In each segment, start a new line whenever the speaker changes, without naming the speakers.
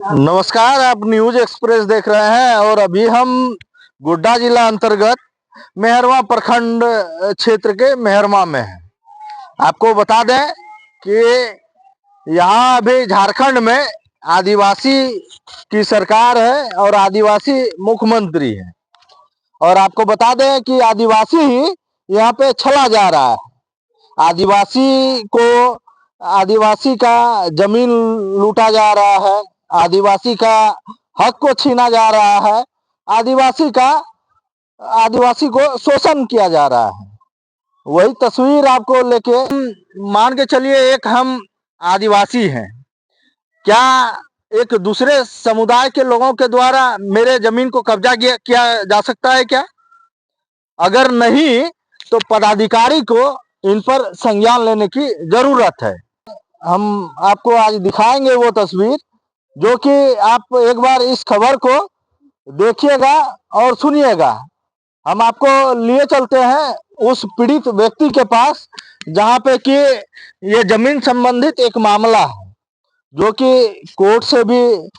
नमस्कार, आप news express देख रहे हैं और अभी हम गोड्डा जिला अंतर्गत मेहरवा प्रखंड क्षेत्र के मेहरमा में हैं। आपको बता दें कि यहाँ अभी झारखंड में आदिवासी की सरकार है और आदिवासी मुख्यमंत्री है। और आपको बता दें कि आदिवासी ही यहाँ पे छला जा रहा है। आदिवासी का जमीन लूटा जा रहा है, आदिवासी का हक को छीना जा रहा है, आदिवासी को शोषण किया जा रहा है। वही तस्वीर आपको लेके मान के चलिए, एक हम आदिवासी हैं, क्या एक दूसरे समुदाय के लोगों के द्वारा मेरे जमीन को कब्जा किया जा सकता है क्या? अगर नहीं तो पदाधिकारी को इन पर संज्ञान लेने की जरूरत है। हम आपको आज दिखाएंगे वो तस्वीर, जो कि आप एक बार इस खबर को देखिएगा और सुनिएगा। हम आपको लिए चलते हैं उस पीड़ित व्यक्ति के पास, जहां पे कि ये जमीन संबंधित एक मामला है, जो कि कोर्ट से भी,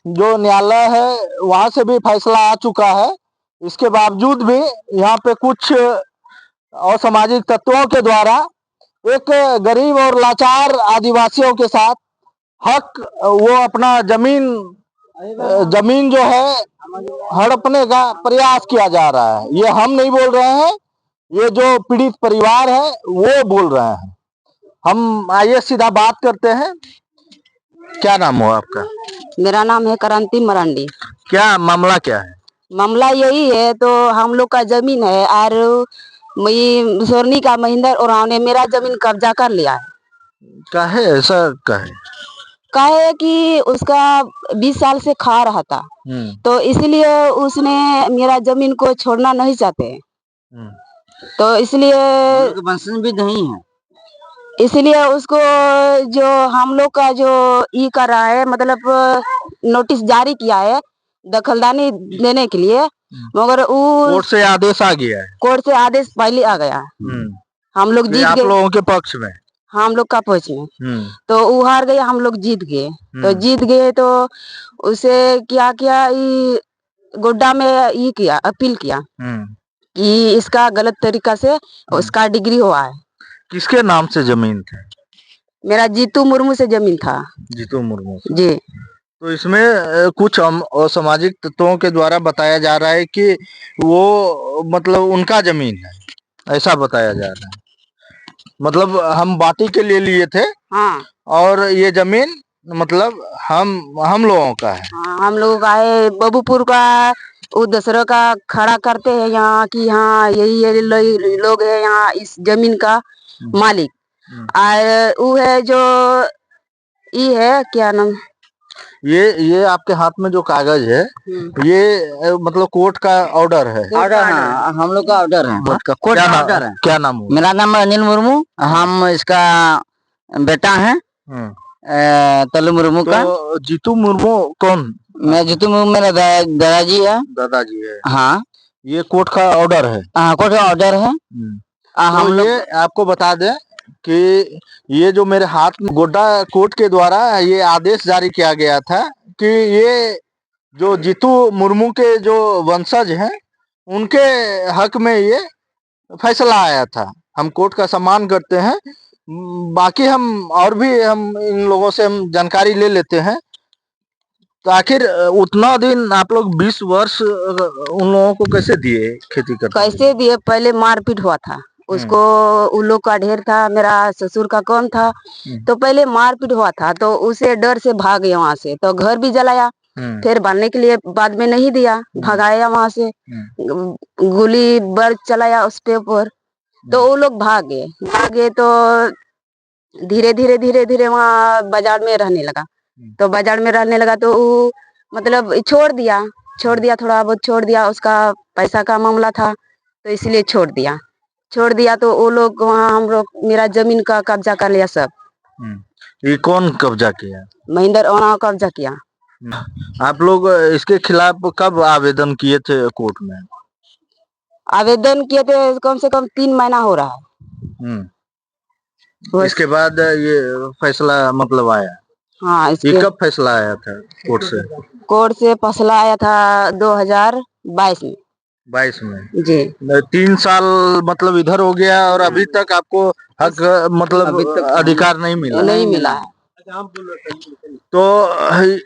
जो न्यायालय है वहां से भी फैसला आ चुका है। इसके बावजूद भी यहाँ पे कुछ असामाजिक तत्वों के द्वारा एक गरीब और लाचार आदिवासियों के साथ हक, वो अपना जमीन जो है हड़पने का प्रयास किया जा रहा है। ये हम नहीं बोल रहे हैं, ये जो पीड़ित परिवार है वो बोल रहे हैं। हम आइए सीधा बात करते हैं। क्या नाम हो आपका?
मेरा नाम है क्रांति मरांडी।
क्या मामला क्या है?
मामला यही है, तो हम लोग का जमीन है और सोरनी का महेंद्र उरांव ने मेरा जमीन कब्जा कर लिया है।
काहे ऐसा काहे?
काहे कि उसका 20 साल से खा रहा था, तो इसलिए उसने मेरा जमीन को छोड़ना नहीं चाहते। तो इसलिए
वंशज भी नहीं है,
इसलिए उसको जो हम लोग का जो ई कर रहा है, मतलब नोटिस जारी किया है दखलदानी देने के लिए, मगर
कोर्ट से आदेश आ गया है।
कोर्ट से आदेश पहले आ गया। हम लोग जीत गए,
आप लोगों के पक्ष में,
हम लोग का पक्ष में। तो वो हार गए, हम लोग जीत गए। तो जीत गए तो उसे क्या किया, गोड्डा में ये किया, अपील किया कि इसका गलत तरीका से उसका डिग्री हुआ है।
किसके नाम से जमीन था?
मेरा जीतू मुर्मू से जमीन था।
जीतू मुर्मू से।
जी।
तो इसमें कुछ असामाजिक तत्वों के द्वारा बताया जा रहा है कि वो मतलब उनका जमीन है, ऐसा बताया जा रहा है। मतलब हम बाटी के लिए लिए थे।
हाँ।
और ये जमीन मतलब हम लोगों का है।
हाँ, हम लोगों का है। बबूपुर का वो दूसरों का खड़ा करते हैं यहाँ कि हाँ यही लोग है यहाँ इस जमीन का मालिक। और वो है जो ये है, क्या नाम,
ये आपके हाथ में जो कागज है, ये मतलब कोर्ट का ऑर्डर है।
ऑर्डर है, हम लोग का ऑर्डर है, कोर्ट का ऑर्डर है।
क्या नाम है?
मेरा नाम अनिल मुर्मू, हम इसका बेटा है तल्लू मुर्मू का।
तो जीतू मुर्मू कौन?
मैं जीतू मुर्मू मेरा दादाजी है।
दादाजी है।
हाँ,
ये कोर्ट का ऑर्डर है।
हाँ, कोर्ट का ऑर्डर है।
हम लोग आपको बता दें कि ये जो मेरे हाथ में गोड्डा कोर्ट के द्वारा ये आदेश जारी किया गया था कि ये जो जीतू मुर्मू के जो वंशज हैं उनके हक में ये फैसला आया था। हम कोर्ट का सम्मान करते हैं। बाकी हम और भी हम इन लोगों से हम जानकारी ले लेते हैं। तो आखिर उतना दिन आप लोग 20 वर्ष उन लोगों को कैसे दिए खेती करते?
कैसे दिए? पहले मारपीट हुआ था उसको, उन लोग का ढेर था, मेरा ससुर का कौन था, तो पहले मारपीट हुआ था। तो उसे डर से भाग गया वहां से, तो घर भी जलाया। फिर बनने के लिए बाद में नहीं दिया, भगाया वहां से, गोली बर्फ चलाया उस पे ऊपर। तो वो लोग भागे तो धीरे धीरे धीरे धीरे वहाँ बाजार में रहने लगा। तो बाजार में रहने लगा तो वो मतलब छोड़ दिया, थोड़ा बहुत छोड़ दिया। उसका पैसा का मामला था तो इसलिए छोड़ दिया। तो वो लोग वहाँ हम लोग मेरा जमीन का कब्जा कर लिया सब।
ये कौन कब्जा किया?
महेंद्र उरांव कब्जा किया।
आप लोग इसके खिलाफ कब आवेदन किए थे कोर्ट में?
आवेदन किए थे कम से कम 3 महीना हो रहा है।
इसके बाद ये फैसला मतलब आया?
हाँ,
ये
इसके
कब फैसला आया था कोर्ट से?
कोर्ट से फैसला आया था 2022 में।
22 में।
जी
3 साल मतलब इधर हो गया और अभी तक आपको हक मतलब
अभी तक
अधिकार नहीं मिला।
नहीं मिला है।
तो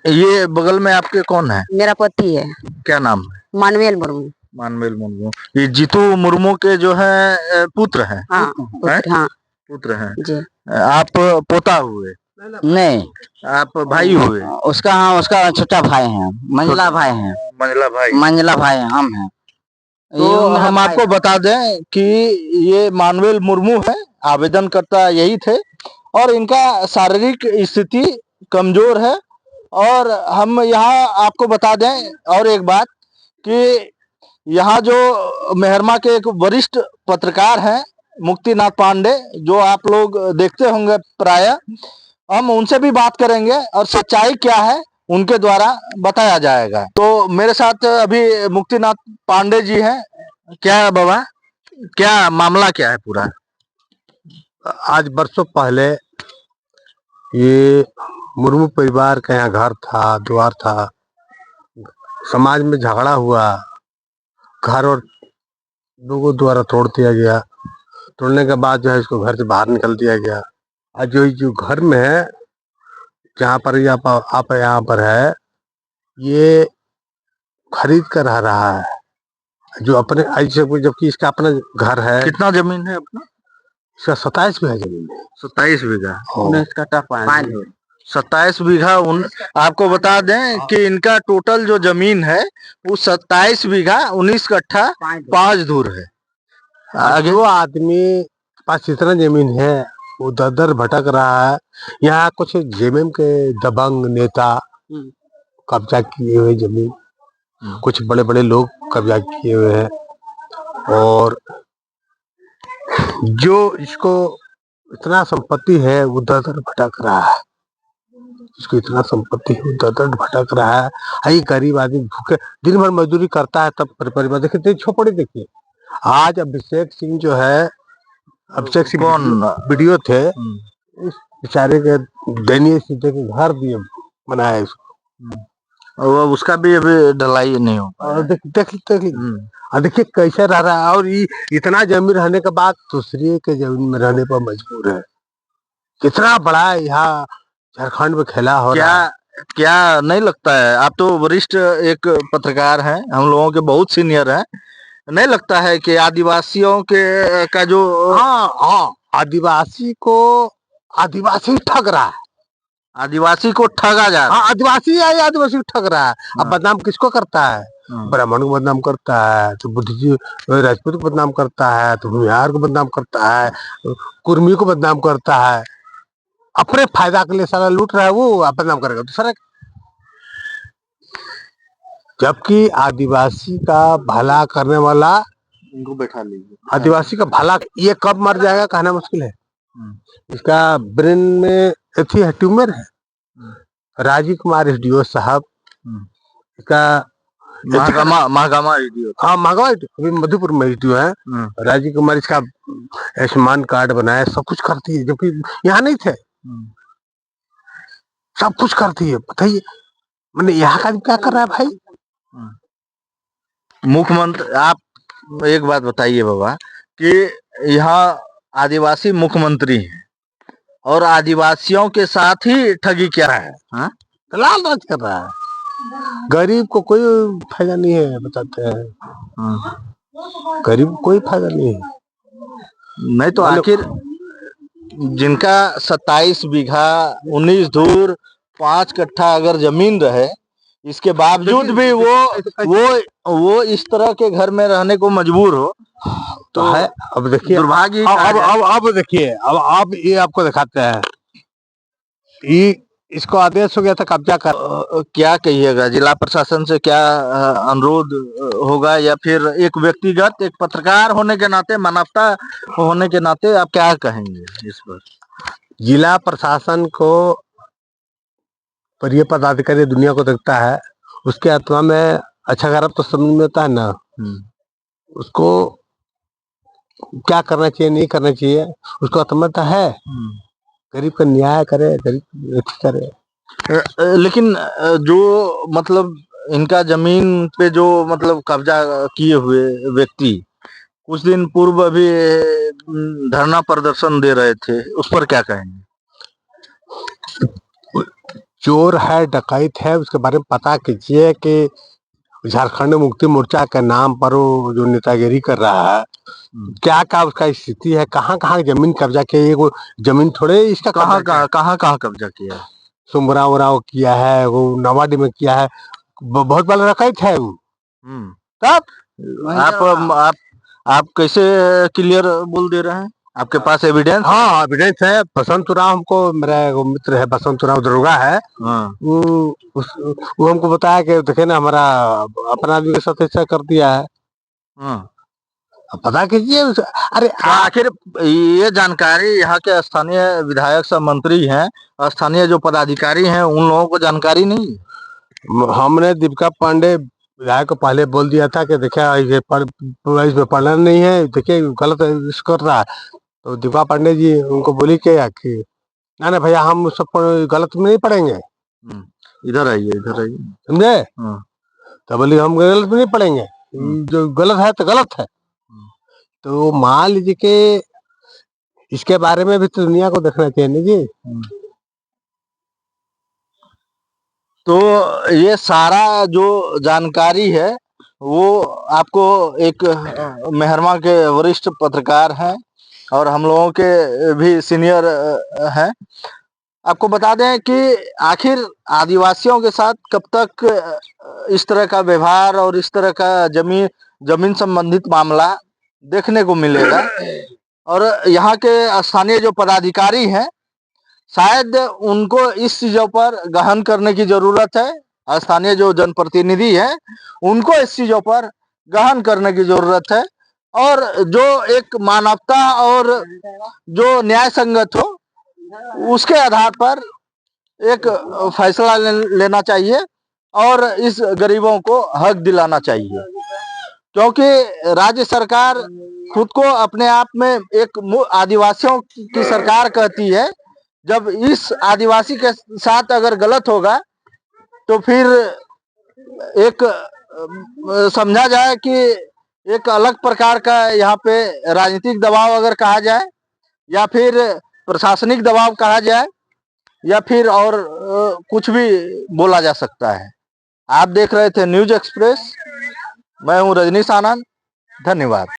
ये बगल में आपके कौन है?
मेरा पति है
क्या नाम है?
मानवेल मुर्मू।
मानवेल मुर्मू। ये जीतू मुर्मू के जो है पुत्र हैं?
हाँ पुत्र, हाँ
पुत्र हैं।
जी।
आप पोता हुए?
नहीं,
आप भाई हुए?
उसका, हाँ उसका छोटा भाई है, मंझला भाई है,
मंझला भाई।
मंझला भाई हम हैं।
तो हम आपको बता दें कि ये मानवेल मुर्मू है, आवेदनकर्ता यही थे और इनका शारीरिक स्थिति कमजोर है। और हम यहाँ आपको बता दें और एक बात कि यहाँ जो मेहरमा के एक वरिष्ठ पत्रकार हैं मुक्तिनाथ पांडे, जो आप लोग देखते होंगे प्रायः, हम उनसे भी बात करेंगे और सच्चाई क्या है उनके द्वारा बताया जाएगा। तो मेरे साथ अभी मुक्तिनाथ पांडे जी हैं। क्या बाबा, क्या मामला क्या है पूरा?
आज बरसों पहले ये मुर्मू परिवार का यहाँ घर था, द्वार था, समाज में झगड़ा हुआ, घर और लोगों द्वारा तोड़ दिया गया। तोड़ने के बाद जो है इसको घर से बाहर निकल दिया गया। आज जो घर में है, जहाँ पर आप यहाँ पर है, ये खरीद कर रह रहा है जो अपने, जबकि इसका अपना घर है।
कितना जमीन है अपना?
इसका 27 बीघा जमीन है।
27 बीघा।
27
बीघा। आपको बता दें कि इनका टोटल जो जमीन है वो 27 बीघा 19 कट्ठा 5 धूर है। आगे
जो आदमी के पास इतना जमीन है वो दर दर भटक रहा है। यहाँ कुछ जेएमएम के दबंग नेता कब्जा किए हुए जमीन, कुछ बड़े बड़े लोग कब्जा किए हुए हैं और जो इसको इतना संपत्ति है वो दर दर भटक रहा है। इसको इतना संपत्ति है, दर दर भटक रहा है। ये गरीब आदमी भूखे दिन भर मजदूरी करता है, तब परिवार देखिए झोपड़ी देखिए। आज अभिषेक सिंह जो है, अभिषेक सिंह
कौन
वीडियो थे, इस बेचारे के दयनीय स्थिति के घर दिए बनाया इसको,
और उसका भी अभी ढलाई नहीं हो पाया।
और देखिए कैसे रह रहा है। और ये इतना जमीन रहने के बाद दूसरे के जमीन में रहने पर मजबूर है। कितना बड़ा यहाँ झारखंड में खेला हो रहा है।
क्या नहीं लगता है, आप तो वरिष्ठ एक पत्रकार हैं, हम लोगों के बहुत सीनियर हैं, नहीं लगता है कि आदिवासियों के का जो
हाँ, आदिवासी को आदिवासी ठग रहा है।
आदिवासी को ठगा जा रहा है।
हाँ, आदिवासी को ठग रहा है। अब बदनाम किसको करता है? ब्राह्मण को बदनाम करता है, तो बुद्धिजीवी राजपूत को बदनाम करता है, तो भूमिहार को बदनाम करता है, कुर्मी को बदनाम करता है। अपने फायदा के लिए सारा लूट रहा है, वो बदनाम करेगा दूसरा। जबकि आदिवासी का भला करने वाला,
इनको बैठा लीजिए।
आदिवासी का भला ये कब मर जाएगा कहना मुश्किल है। इसका ब्रेन में ट्यूमर है। राजीव कुमार एसडीओ साहब, इसका
महागामा एसडीओ।
हाँ, महागामा अभी मधुपुर में एसडीओ है। राजीव कुमार इसका आयुष्मान कार्ड बनाया, सब कुछ करती है, जबकि यहाँ नहीं थे। सब कुछ करती है, बताइए मैंने यहाँ का क्या कर रहा है भाई?
मुख्यमंत्री, आप एक बात बताइए बाबा कि यहाँ आदिवासी मुख्यमंत्री हैं और आदिवासियों के साथ ही ठगी क्या है? हाँ,
लाल राज कर रहा है। गरीब को कोई फायदा नहीं है, बताते हैं। गरीब को कोई फायदा नहीं है।
नहीं तो आखिर जिनका 27 बीघा 19 धूर 5 कट्ठा अगर जमीन रहे, इसके बावजूद भी वो इस तरह के घर में रहने को मजबूर हो, तो है।
अब देखिए
दुर्भाग्य।
अब देखिए, अब ये आपको दिखाते हैं। ये इसको आदेश हो गया था कब्जा कर।
क्या कहिएगा, जिला प्रशासन से क्या अनुरोध होगा, या फिर एक व्यक्तिगत, एक पत्रकार होने के नाते, मानवता होने के नाते आप क्या कहेंगे इस पर?
जिला प्रशासन को, पर ये पदाधिकारी दुनिया को देखता है, उसके आत्मा में अच्छा खराब तो समझ में होता है ना। उसको क्या करना चाहिए, नहीं करना चाहिए, उसको आत्मा है। गरीब का न्याय करे, गरीब करे।
लेकिन जो मतलब इनका जमीन पे जो मतलब कब्जा किए हुए व्यक्ति कुछ दिन पूर्व अभी धरना प्रदर्शन दे रहे थे, उस पर क्या कहेंगे?
चोर है, डकैत है, उसके बारे में पता कीजिए कि झारखंड मुक्ति मोर्चा के नाम पर वो जो नेतागिरी कर रहा है, क्या क्या उसका स्थिति है, कहाँ कहाँ जमीन कब्जा किया है, वो जमीन थोड़े इसका
कहाँ कब्जा किया है?
सुमरा उराव किया है, वो नवाडी में किया है, बहुत बड़ा डकैत है वो।
तब आप कैसे क्लियर बोल दे रहे हैं? आपके पास एविडेंस?
हाँ, एविडेंस है। बसंत उराव हमको, मेरा एगो मित्र है बसंत उराव दरोगा है, वो हमको बताया कि देखे ना हमारा अपना आदमी के साथ ऐसा कर दिया है। पता कीजिए अरे
आखिर ये जानकारी यहाँ के स्थानीय विधायक सब मंत्री हैं, स्थानीय जो पदाधिकारी हैं, उन लोगों को जानकारी नहीं है?
हमने दीपिका पांडे विधायक को पहले बोल दिया था कि देखिए इसमें पढ़ना नहीं है, देखिए गलत कर रहा है। तो दीपिका पांडे जी उनको बोली कि ना भैया हम सब गलत में नहीं पढ़ेंगे,
इधर आइए,
समझे? तो बोली हम गलत में नहीं पढ़ेंगे, जो गलत है तो गलत है। तो मान लीजिए कि इसके बारे में भी तो दुनिया को देखना चाहिए ना जी।
तो ये सारा जो जानकारी है वो आपको एक मेहरमा के वरिष्ठ पत्रकार हैं और हम लोगों के भी सीनियर हैं, आपको बता दें कि आखिर आदिवासियों के साथ कब तक इस तरह का व्यवहार और इस तरह का जमीन संबंधित मामला देखने को मिलेगा। और यहाँ के स्थानीय जो पदाधिकारी हैं शायद उनको इस चीजों पर गहन करने की जरूरत है। स्थानीय जो जनप्रतिनिधि हैं उनको इस चीजों पर गहन करने की जरूरत है और जो एक मानवता और जो न्याय संगत हो उसके आधार पर एक फैसला लेना चाहिए और इस गरीबों को हक दिलाना चाहिए, क्योंकि राज्य सरकार खुद को अपने आप में एक आदिवासियों की सरकार कहती है। जब इस आदिवासी के साथ अगर गलत होगा तो फिर एक समझा जाए कि एक अलग प्रकार का यहाँ पे राजनीतिक दबाव अगर कहा जाए या फिर प्रशासनिक दबाव कहा जाए या फिर और कुछ भी बोला जा सकता है। आप देख रहे थे न्यूज एक्सप्रेस, मैं हूं रजनीश आनंद, धन्यवाद।